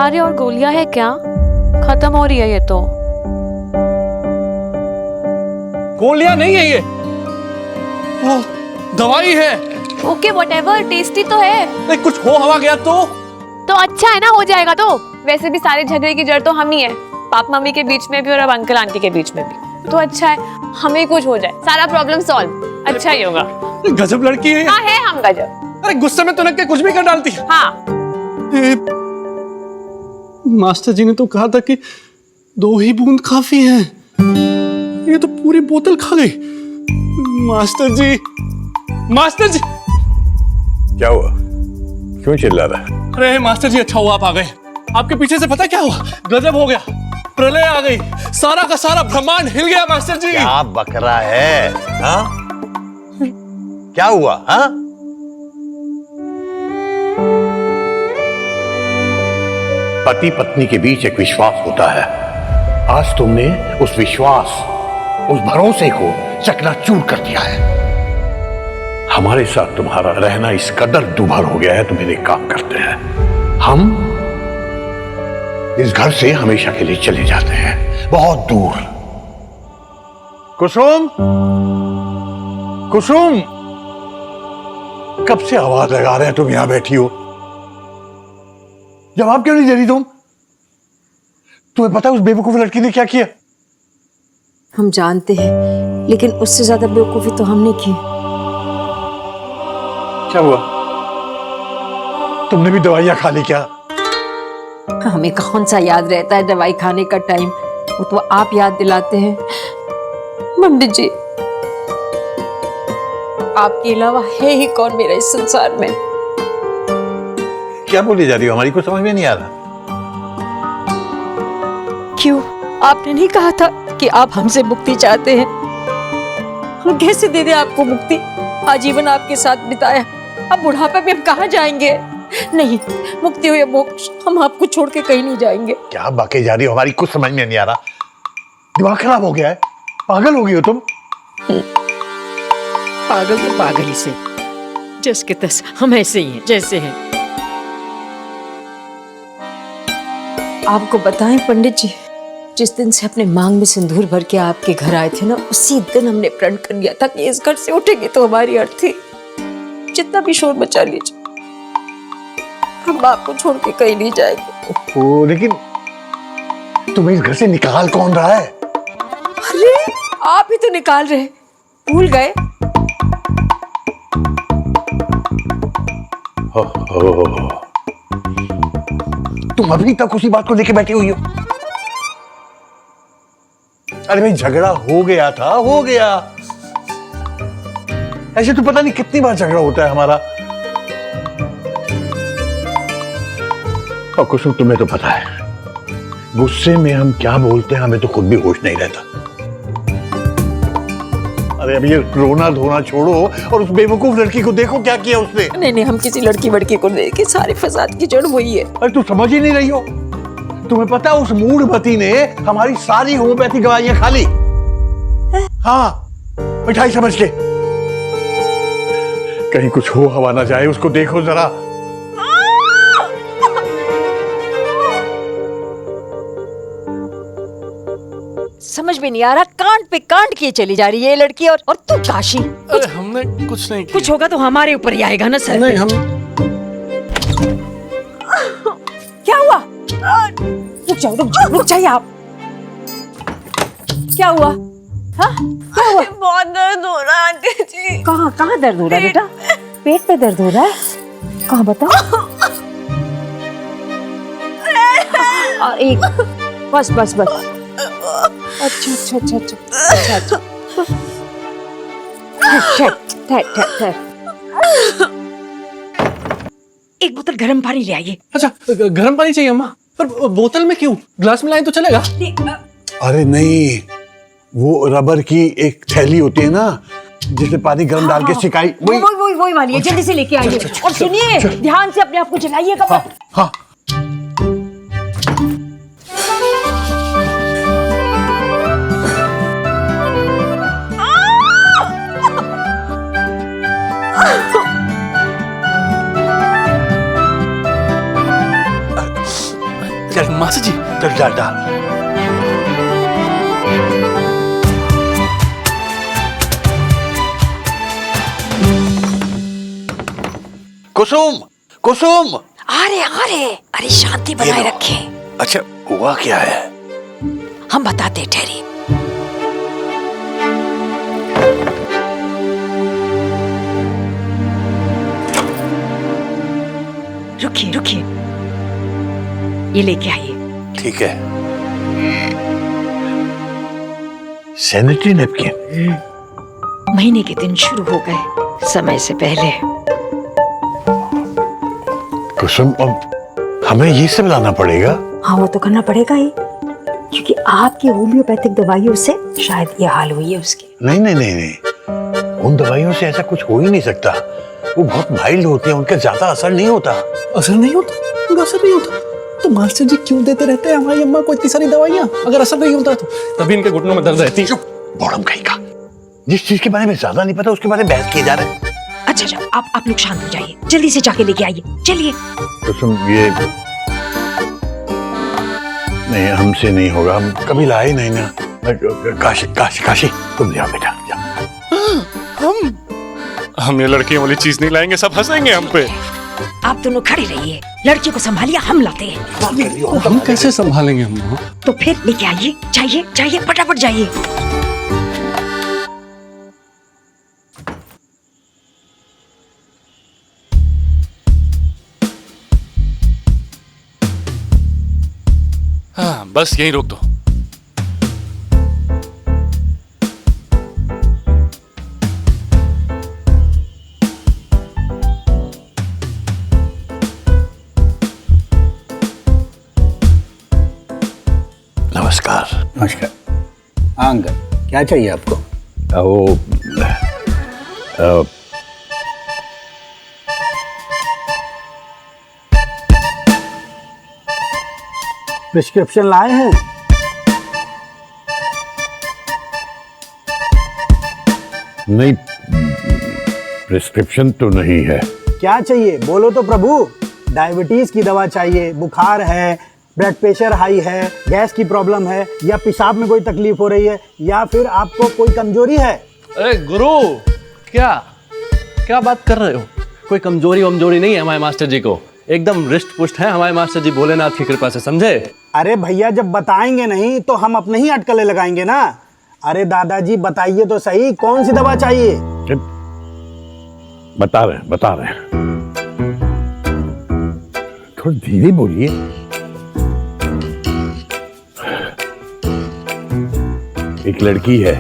बुखार है और गोलियां है क्या? खत्म हो रही है ये तो। गोलियां नहीं है ये, वो दवाई है। ओके व्हाटएवर, टेस्टी तो है। नहीं, कुछ हो हवा गया तो अच्छा है ना, हो जाएगा तो। वैसे भी सारे झगड़े की जड़ तो हम ही है, पाप मम्मी के बीच में भी और अब अंकल आंटी के बीच में भी। तो अच्छा है हमें कुछ हो जाए, सारा प्रॉब्लम सॉल्व, अच्छा ही होगा। गजब लड़की है। हाँ है हम गजब। अरे गुस्से में तो लग के कुछ भी कर डालती है। हाँ मास्टर जी ने तो कहा था कि 2 ही बूंद काफी है, ये तो पूरी बोतल खा गई। मास्टर जी, मास्टर जी। क्या हुआ, क्यों चिल्ला रहा है? अरे मास्टर जी, अच्छा हुआ आप आ गए। आपके पीछे से पता क्या हुआ? गजब हो गया, प्रलय आ गई, सारा का सारा ब्रह्मांड हिल गया मास्टर जी। क्या बकरा है? हाँ, क्या हुआ? हाँ, पति पत्नी के बीच एक विश्वास होता है। आज तुमने उस विश्वास, उस भरोसे को चकनाचूर कर दिया है। हमारे साथ तुम्हारा रहना इस कदर दुभर हो गया है, तुम एक काम करते हैं, हम इस घर से हमेशा के लिए चले जाते हैं, बहुत दूर। कुसुम, कुसुम, कब से आवाज लगा रहे हैं, तुम यहां बैठी हो, जवाब क्यों नहीं दे रही तुम? तुम्हें पता है उस बेवकूफ लड़की ने क्या किया? हम जानते हैं, लेकिन उससे ज्यादा बेवकूफी तो हमने की। क्या हुआ? तुमने भी दवाइयां खा ली क्या? हमें कौन सा याद रहता है दवाई खाने का टाइम, वो तो आप याद दिलाते हैं। पंडित जी, आपके अलावा है ही कौन मेरा इस संसार में? क्या बोली जा रही हो, हमारी को समझ में नहीं आ रहा। क्यों, आपने नहीं कहा था कि आप हमसे मुक्ति चाहते हैं? हम कैसे दे दें आपको मुक्ति? आजीवन आपके साथ बिताया, अब बुढ़ापे में हम कहाँ जाएंगे? नहीं, मुक्ति हो या मोक्ष, हम आपको छोड़ के कहीं नहीं जाएंगे। क्या बाके जा रही हो, हमारी कुछ समझ में नहीं आ रहा। दिमाग खराब हो गया है, पागल हो गई हो तुम। पागल तो पागल ही से, जस के तस हम ऐसे ही हैं जैसे हैं। आपको बताएं पंडित जी, जिस दिन से अपने मांग में सिंदूर भर के आपके घर आए थे ना, उसी दिन हमने प्रण कर लिया था कि इस घर से उठेंगे तो हमारी अर्थी, जितना भी शोर मचा लीजिए, हम आपको छोड़ के कहीं नहीं जाएंगे। ओ, लेकिन तुम्हें इस घर से निकाल कौन रहा है? अरे आप ही तो निकाल रहे, भूल गए? तुम अभी तक उसी बात को लेके बैठी हुई हो। अरे भाई, झगड़ा हो गया था, हो गया। ऐसे तो पता नहीं कितनी बार झगड़ा होता है हमारा। और कुसुम, तुम्हें तो पता है गुस्से में हम क्या बोलते हैं, हमें तो खुद भी होश नहीं रहता। अरे अब ये रोना धोना छोड़ो और उस बेवकूफ लड़की को देखो क्या किया उसने। नहीं नहीं, हम किसी लड़की वड़की को देख के सारे फसाद की जड़ वही है। अरे तुम समझ ही नहीं रही हो। तुम्हें पता है उस मूढ़मती ने हमारी सारी होम्योपैथिक दवाइयां खा ली। हाँ, मिठाई समझ के। कहीं कुछ हो हवा ना जाए, उसको देखो जरा। समझ में नहीं आ रहा, कांड पे कांड किए चली जा रही है ये लड़की। और तू काशी, अरे हमने कुछ नहीं किया। कुछ होगा तो हमारे ऊपर ही आएगा ना सर। नहीं, हम क्या हुआ? रुक जाइए आप। क्या हुआ? हाँ? क्या हुआ? बहुत दर्द हो रहा है आंटी जी। कहाँ कहाँ दर्द हो रहा है बेटा? पेट पे दर्द हो रहा है? कहाँ बता? एक बस बस बस। अच्छा अच्छा अच्छा अच्छा अच्छा अच्छा। ठहर। एक बोतल गर्म पानी ले आइए। अच्छा, गर्म पानी चाहिए अम्मा? पर बोतल में क्यों? ग्लास में लाए तो चलेगा? अरे नहीं, वो रबर की एक थैली होती है ना, जिसमें पानी गर्म डाल के सिकाई, वही वाली है। जल्दी से लेके आइए। और सुनिए, ध्यान से अपने आप को चलाइएगा। हाँ हाँ। जल्दी डाल डाल। कुसुम, कुसुम। अरे अरे अरे शांति बनाए रखें। अच्छा हुआ क्या है? हम बताते ठहरिए। रुकिए रुकिए, ये लेके आइए। ठीक है। Sanitary napkin. महीने के दिन शुरू हो गए समय से पहले। कुसुम, अब हमें ये सब लाना पड़ेगा? हाँ वो तो करना पड़ेगा ही, क्योंकि आपकी होम्योपैथिक दवाइयों से शायद ये हाल हुई है उसकी। नहीं नहीं नहीं नहीं, उन दवाइयों से ऐसा कुछ हो ही नहीं सकता। वो बहुत माइल्ड होते हैं, उनका ज्यादा असर नहीं होता। असर नहीं होता? उनका असर नहीं होता तो मास्टर जी क्यों देते रहते हैं हमारी अम्मा को इतनी सारी दवाइयाँ? अगर असर नहीं होता तो तभी इनके घुटनों में दर्द रहती है। चुप, बॉडम कहीं का। जिस चीज के बारे में ज्यादा नहीं पता उसके बारे में बहस किए जा रहे हैं। अच्छा अच्छा, आप लोग शांत हो जाइए, जल्दी से जाके लेके आइए, चलिए। कुसुम, ये नहीं, हमसे नहीं होगा, हम कभी लाए नहीं ना। काशी काशी काशी, तुम जाओ बेटा, जाओ। हम ये लड़कियों वाली चीज नहीं लाएंगे, सब हंसेंगे हम पे। आप दोनों खड़े रहिए, लड़की को संभालिए, हम लाते हैं। हम कैसे संभालेंगे हम? तो फिर लेके आइए, जाइए जाइए, फटाफट जाइए। हाँ बस यहीं रोक दो। नमस्कार। नमस्कार। हाँ अंकल, क्या चाहिए आपको? वो प्रिस्क्रिप्शन लाए हैं? नहीं, प्रिस्क्रिप्शन तो नहीं है। क्या चाहिए बोलो तो प्रभु। डायबिटीज की दवा चाहिए, बुखार है, ब्लड प्रेशर हाई है, गैस की प्रॉब्लम है, या पेशाब में कोई तकलीफ हो रही है, या फिर आपको कोई कमजोरी है? अरे गुरु, क्या क्या बात कर रहे हो? कोई कमजोरी वमजोरी नहीं है हमारे मास्टर जी को, एकदम रिष्ट पुष्ट है हमारे मास्टर जी, भोलेनाथ की कृपा से, समझे? अरे भैया, जब बताएंगे नहीं तो हम अपने ही अटकलें लगाएंगे ना। अरे दादाजी बताइए तो सही, कौन सी दवा चाहिए? बता रहे हैं। थोड़ा धीरे बोलिए। एक लड़की है,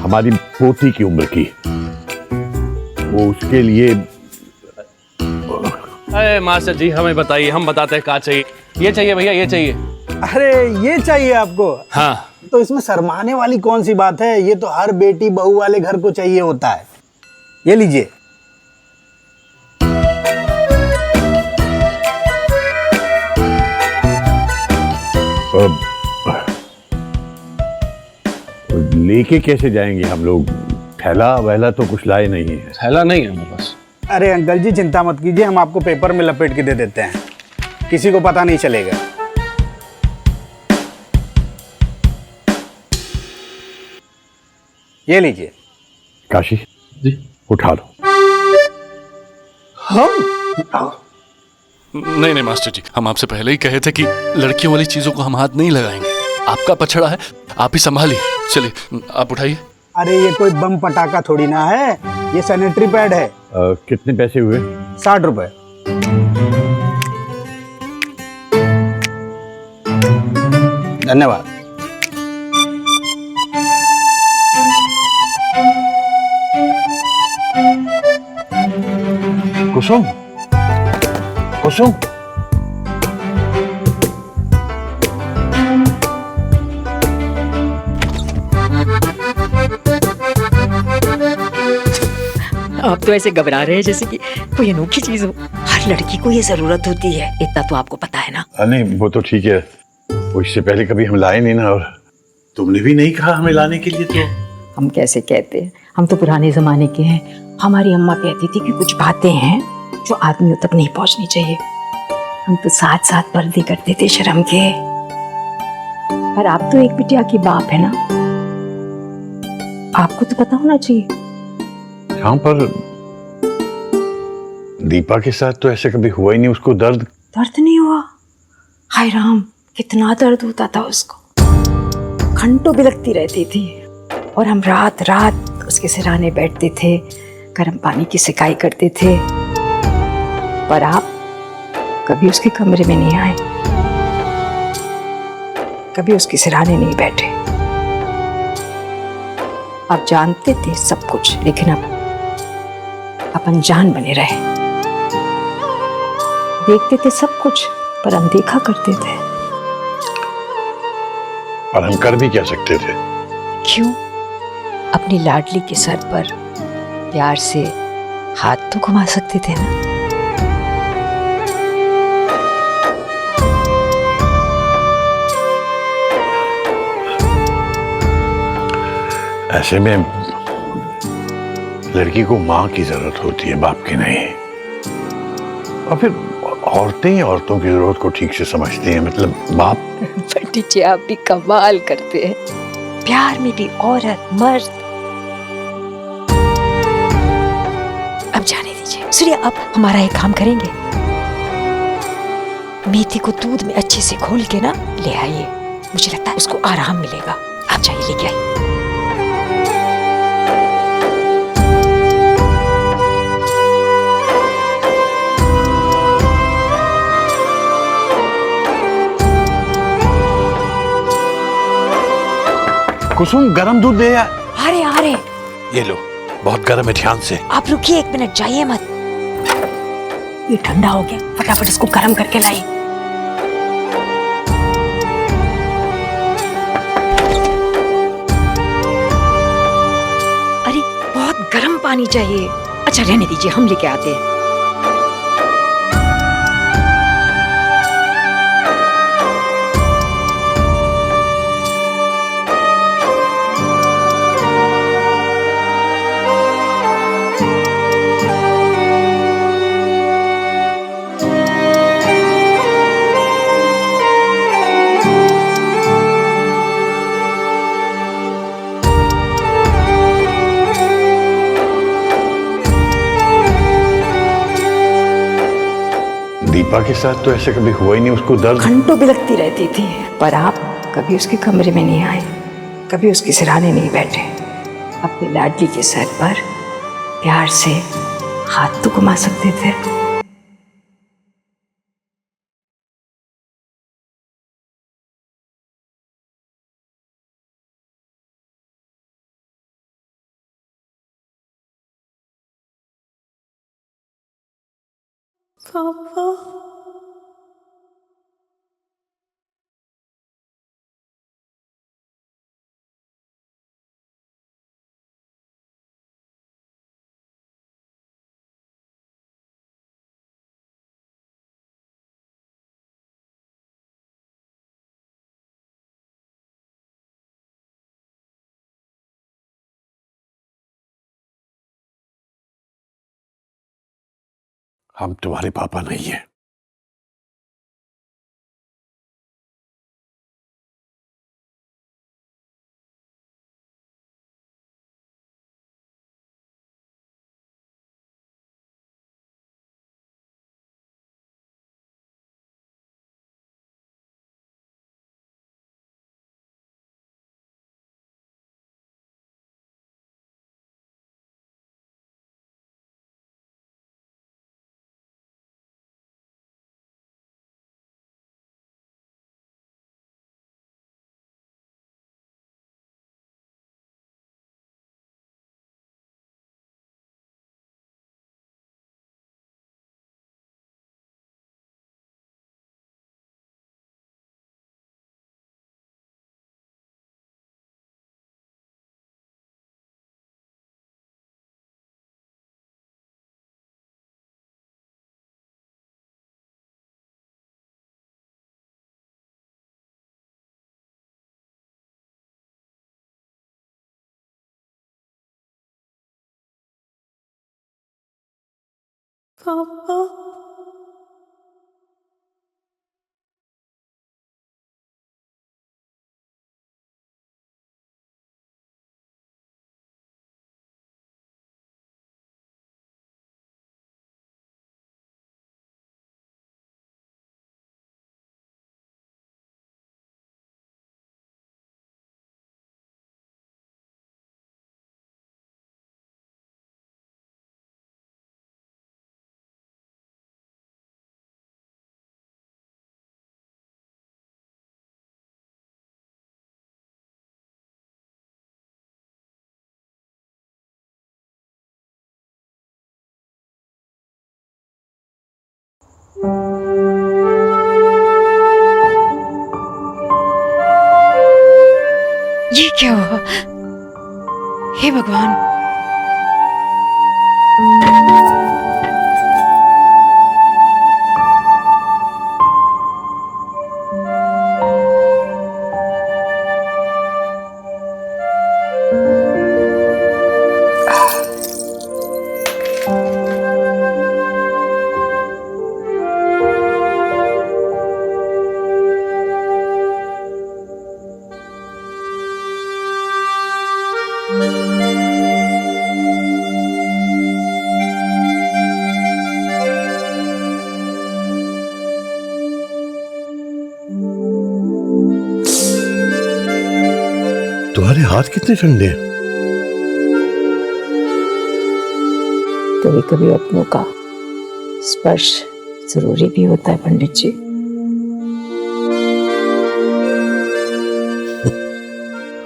हमारी पोती की उम्र की, वो उसके लिए। अरे मास्टर जी हमें बताइए, हम बताते हैं क्या चाहिए। ये चाहिए भैया, ये चाहिए। अरे ये चाहिए आपको? हाँ। तो इसमें शर्माने वाली कौन सी बात है? ये तो हर बेटी बहू वाले घर को चाहिए होता है। ये लीजिए। लेके कैसे जाएंगे हम लोग? थैला वैला तो कुछ लाए नहीं है। थैला नहीं है हमारे पास। अरे अंकल जी चिंता मत कीजिए, हम आपको पेपर में लपेट के दे देते हैं, किसी को पता नहीं चलेगा। ये लीजिए। काशी जी उठा लो। नहीं मास्टर जी, हम आपसे पहले ही कहे थे कि लड़कियों वाली चीजों को हम हाथ नहीं लगाएंगे। आपका पछड़ा है, आप ही संभालिए। चलिए आप उठाइए। अरे ये कोई बम पटाखा थोड़ी ना है, ये सैनिटरी पैड है। कितने पैसे हुए? 60 रुपए। धन्यवाद। कुसुम, कुसुम, आप तो ऐसे घबरा रहे हैं जैसे कि कोई अनोखी चीज हो। हर लड़की को ये जरूरत होती है, इतना तो आपको पता है ना। नहीं वो तो ठीक है, वो इससे पहले कभी हम लाए नहीं ना, और तुमने भी नहीं कहा हमें लाने के लिए। तो हम कैसे कहते हैं, हम तो पुराने जमाने के हैं। हमारी अम्मा कहती थी कि कुछ बातें हैं जो आदमियों तक नहीं पहुंचनी चाहिए। हम तो साथ साथ पर्दे करते थे शर्म के। पर आप तो एक बिटिया की बाप है ना, आपको तो पता होना चाहिए। यहाँ पर दीपा के साथ तो ऐसे कभी हुआ ही नहीं। उसको दर्द दर्द नहीं हुआ? हाय राम, कितना दर्द होता था उसको, घंटों बिलखती रहती थी। और हम रात रात उसके सिरहाने बैठते थे, गर्म पानी की सिकाई करते थे। पर आप कभी उसके कमरे में नहीं आए, कभी उसके सिरहाने नहीं बैठे। आप जानते थे सब कुछ, लेकिन आप अनजान बने रहे। देखते थे सब कुछ, पर अनदेखा करते थे। और हम कर भी क्या सकते थे? क्यों? अपनी लाडली के सर पर प्यार से हाथ तो घुमा सकते थे ना। ऐसे में लड़की को मां की जरूरत होती है, बाप की नहीं। और फिर औरतें ही औरतों की जरूरत को ठीक से समझती हैं, मतलब बाप। पंडित जी आप भी कमाल करते हैं, प्यार में भी औरत मर्द। अब जाने दीजिए। सुनिए, अब हमारा एक काम करेंगे, मेथी को दूध में अच्छे से घोल के ना ले आइए, मुझे लगता है उसको आराम मिलेगा। आप जाइए लेके आइए। कुसुम गरम दूध दे यार। आ रहे। ये लो, बहुत गर्म है, ध्यान से। आप रुकिए 1 मिनट, जाइए मत। ये ठंडा हो गया, फटाफट इसको गर्म करके लाइए। अरे बहुत गर्म पानी चाहिए। अच्छा रहने दीजिए, हम लेके आते हैं। दीपा के साथ तो ऐसे कभी हुआ ही नहीं। उसको दर्द घंटों बिलखती रहती थी, पर आप कभी उसके कमरे में नहीं आए, कभी उसके सिरहाने नहीं बैठे। अपनी लाडली के सर पर प्यार से हाथ तो घुमा सकते थे। पापा हम तुम्हारे पापा नहीं है। पापा ये क्या हुआ? हे भगवान! तुम्हारे हाथ कितने ठंडे हैं? कभी कभी अपनों का स्पर्श जरूरी भी होता है पंडित जी।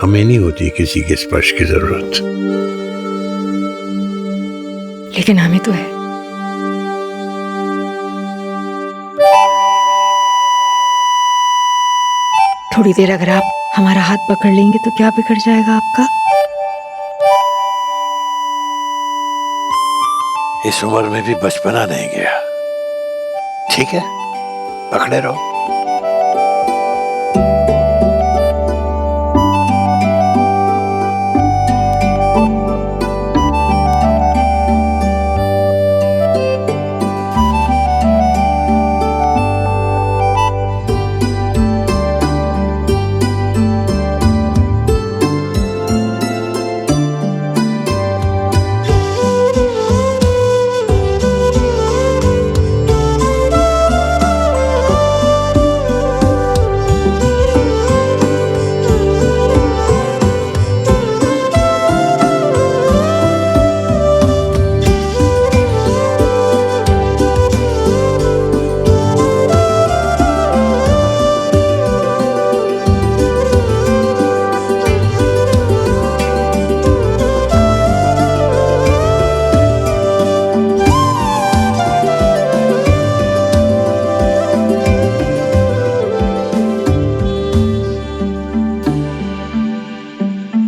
हमें नहीं होती किसी के स्पर्श की जरूरत। लेकिन हमें तो है। थोड़ी देर अगर आप हमारा हाथ पकड़ लेंगे तो क्या बिगड़ जाएगा आपका? इस उम्र में भी बचपना नहीं गया। ठीक है, पकड़े रहो।